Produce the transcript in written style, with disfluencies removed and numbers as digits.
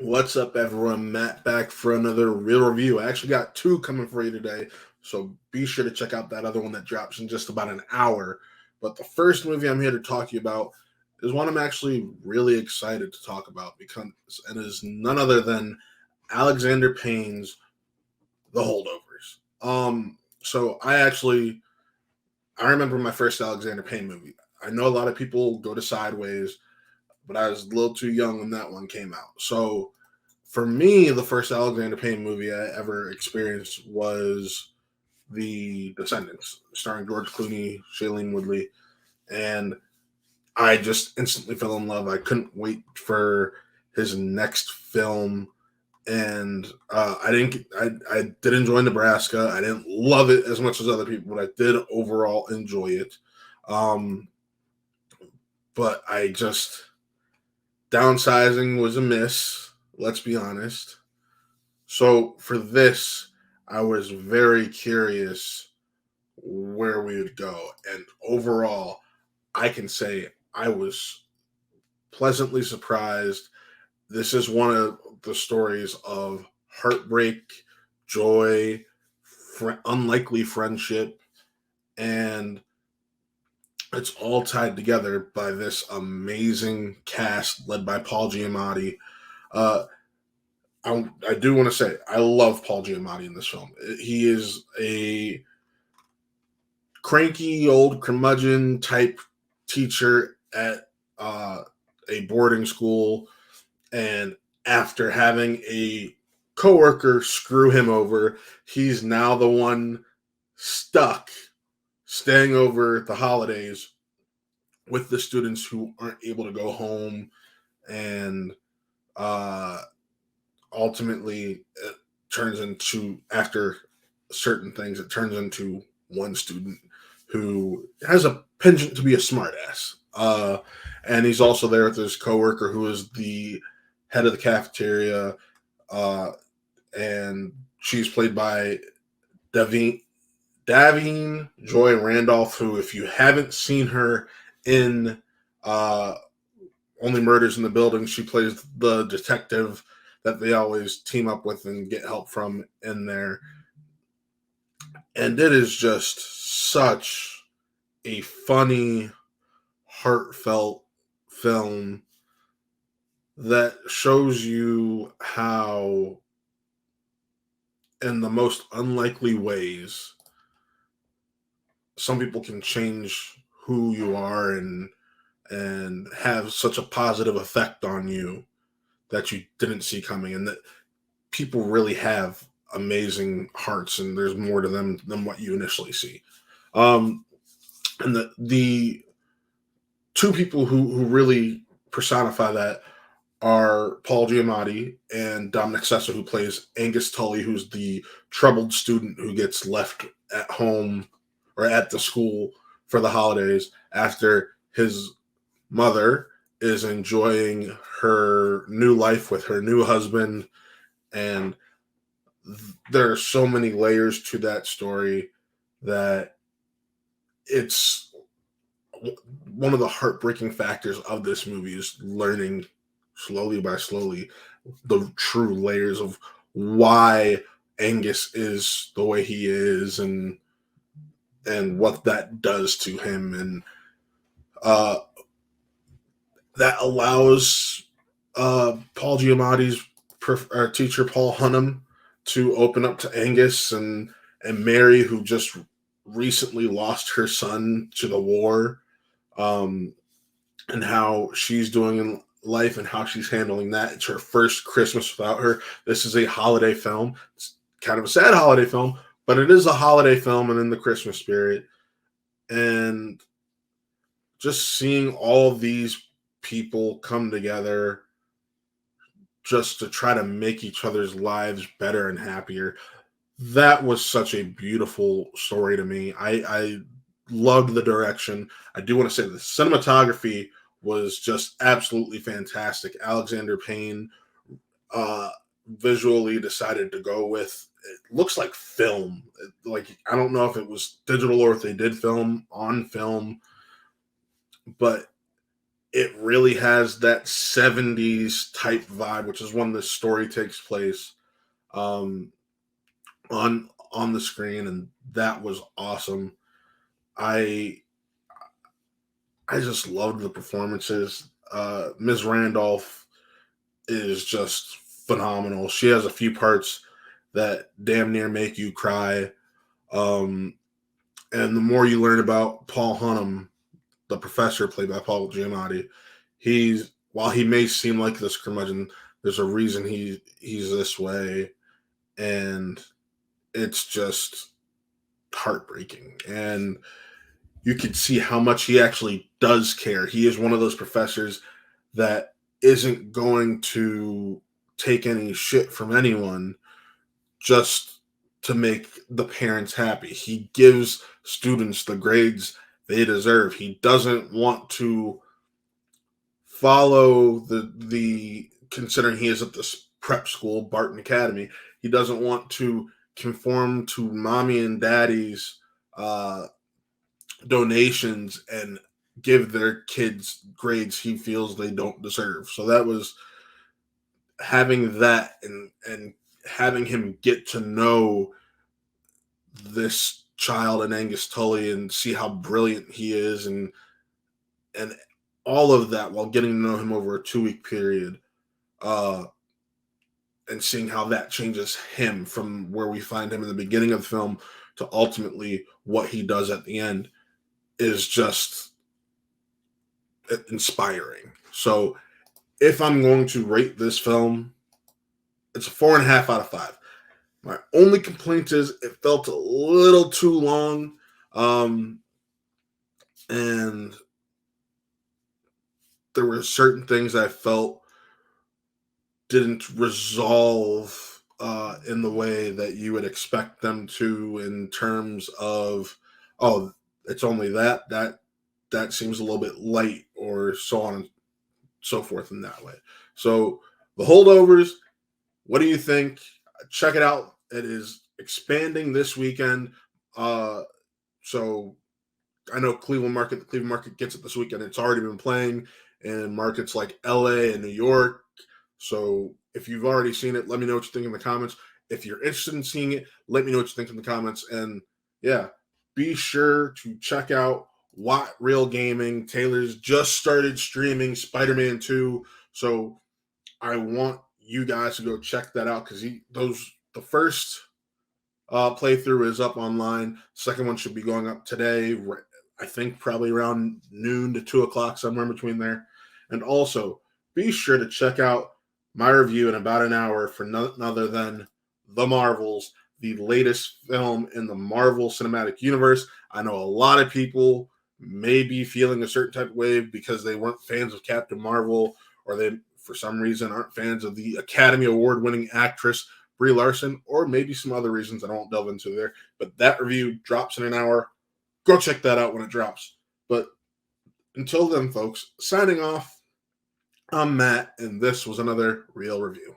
What's up, everyone? Matt back for another real review. I actually got two coming for you today, so be sure to check out that other one that drops in just about an hour. But the first movie I'm here to talk to you about is one I'm actually really excited to talk about because it is none other than Alexander Payne's The Holdovers. I remember my first Alexander Payne movie. I know a lot of people go to Sideways, but I was a little too young when that one came out. So for me, the first Alexander Payne movie I ever experienced was The Descendants, starring George Clooney, Shailene Woodley, and I just instantly fell in love. I couldn't wait for his next film, and I did enjoy Nebraska. I didn't love it as much as other people, but I did overall enjoy it. Um, but I just Downsizing was a miss, let's be honest. So for this, I was very curious where we would go. And overall, I can say I was pleasantly surprised. This is one of the stories of heartbreak, joy, unlikely friendship, and it's all tied together by this amazing cast led by Paul Giamatti. Uh, I do want to say I love Paul Giamatti in this film. He is a cranky old curmudgeon type teacher at a boarding school, and after having a coworker screw him over, he's now the one stuck staying over the holidays with the students who aren't able to go home, and uh, ultimately it turns into, after certain things, it turns into one student who has a penchant to be a smartass. And he's also there with his coworker who is the head of the cafeteria, uh, and she's played by Davine, Davine Joy Randolph, who, if you haven't seen her in uh, Only Murders in the Building, she plays the detective that they always team up with and get help from in there. And it is just such a funny, heartfelt film that shows you how, in the most unlikely ways, some people can change who you are and have such a positive effect on you that you didn't see coming, and that people really have amazing hearts, and there's more to them than what you initially see. And the two people who really personify that are Paul Giamatti and Dominic Sessa, who plays Angus Tully, who's the troubled student who gets left at home or at the school for the holidays after his mother is enjoying her new life with her new husband. And there are so many layers to that story that it's one of the heartbreaking factors of this movie is learning slowly by slowly the true layers of why Angus is the way he is, and what that does to him, and uh, that allows Paul Giamatti's teacher Paul Hunham to open up to Angus and Mary, who just recently lost her son to the war, um, and how she's doing in life and how she's handling that. It's her first Christmas without her. This is a holiday film. It's kind of a sad holiday film, but it is a holiday film and in the Christmas spirit. And just seeing all these people come together just to try to make each other's lives better and happier. That was such a beautiful story to me. I loved the direction. I do want to say the cinematography was just absolutely fantastic. Alexander Payne uh, visually decided to go with, it looks like film. Like, I don't know if it was digital or if they did film on film, but it really has that 70s type vibe, which is when the story takes place um, on the screen, and that was awesome. I I just loved the performances. Ms. Randolph is just phenomenal. She has a few parts that damn near make you cry. Um, and the more you learn about Paul Hunham, the professor played by Paul Giamatti, he's while he may seem like this curmudgeon, there's a reason he's this way, and it's just heartbreaking. And you can see how much he actually does care. He is one of those professors that isn't going to take any shit from anyone just to make the parents happy. He gives students the grades they deserve. He doesn't want to follow the considering he is at this prep school, Barton Academy. He doesn't want to conform to mommy and daddy's donations and give their kids grades he feels they don't deserve. So that was having that and having him get to know this child and Angus Tully and see how brilliant he is and all of that while getting to know him over a 2 week period uh and seeing how that changes him from where we find him in the beginning of the film to ultimately what he does at the end is just inspiring. So if I'm going to rate this film, it's a 4.5 out of 5. My only complaint is it felt a little too long, and there were certain things I felt didn't resolve in the way that you would expect them to, in terms of, oh, it's only that seems a little bit light, or so on and so forth in that way. So the Holdovers, what do you think? Check it out. It is expanding this weekend. So I know the Cleveland market gets it this weekend. It's already been playing in markets like LA and New York. So if you've already seen it, let me know what you think in the comments. If you're interested in seeing it, let me know what you think in the comments. And yeah, be sure to check out Watt Real Gaming. Taylor's just started streaming Spider-Man 2. So I want you guys to go check that out, because the first playthrough is up online. Second one should be going up today. I think probably around noon to 2 o'clock, somewhere in between there. And also, be sure to check out my review in about an hour for none other than The Marvels, the latest film in the Marvel Cinematic Universe. I know a lot of people may be feeling a certain type of way because they weren't fans of Captain Marvel, or they, for some reason, aren't fans of the Academy Award-winning actress Brie Larson, or maybe some other reasons I won't delve into there. But that review drops in an hour. Go check that out when it drops. But until then, folks, signing off, I'm Matt, and this was another Real Review.